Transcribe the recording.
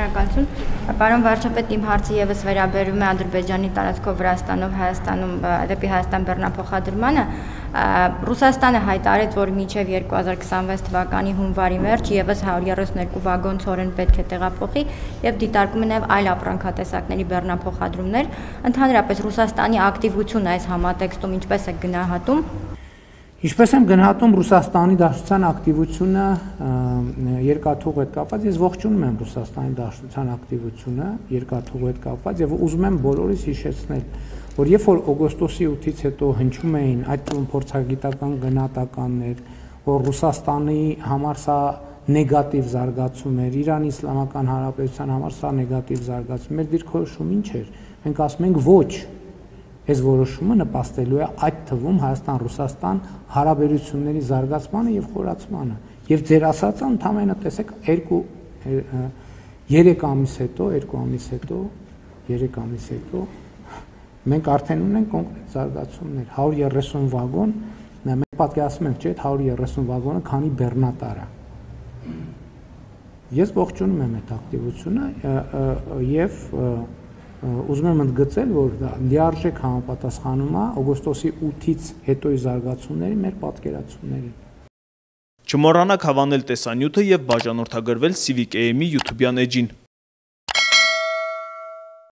Շնորհակալություն։ Պարոն վարչապետ, իմ հարցը եւս վերաբերում է Ադրբեջանի տարածքով Վրաստանով Հայաստանում դեպի Հայաստան բեռնափոխադրմանը։ Ռուսաստանը հայտարարեց, որ մինչև 2026 թվականի հունվարի վերջ եւս 132 վագոն ցորեն պետք է տեղափոխի եւ դիտարկում է նաեւ այլ ապրանքատեսակների բեռնափոխադրումներ։ Ընդհանրապես Ռուսաստանի ակտիվությունը այս համատեքստում ինչպես է գնահատում։ Ինչպես եմ գնահատում Ռուսաստանի Դաշնության ակտիվությունը երկաթուղու հետ կապված, ես ողջունում եմ Ռուսաստանի Դաշնության ակտիվությունը երկաթուղու հետ կապված եւ ուզում եմ բոլորիս հիշեցնել, որ երբ որ օգոստոսի 8-ից հետո հնչում էին այդ թվում փորձագիտական գնահատականներ, որ Ռուսաստանի համար սա նեգատիվ զարգացում էր, Իրանի Իսլամական Հանրապետության համար սա նեգատիվ զարգացում էր, դիրքորոշում ինչ էր։ Մենք ասում ենք ոչ։ Այս որոշումը նպաստելու է այդ թվում Հայաստան-Ռուսաստան հարաբերությունների զարգացմանը եւ խորացմանը։ Եվ ձեր ասածը ընդհանրապես տեսեք 3 ամիս հետո մենք արդեն ունենք կոնկրետ զարգացումներ, 130 վագոն, մենք պատկերացնում ենք, չէ՞, 130 վագոնը քանի բեռնատար է։ Ես ողջունում եմ այդ ակտիվությունը եւ ուզում եմ ընդգծել, որ դա լիարժեք համապատասխանում է օգոստոսի 8-ից հետոյի զարգացումների մեր պատկերացումներին։ Չմոռանաք հավանել տեսանյութը եւ բաժանորդագրվել Civic AM-ի YouTube-յան էջին։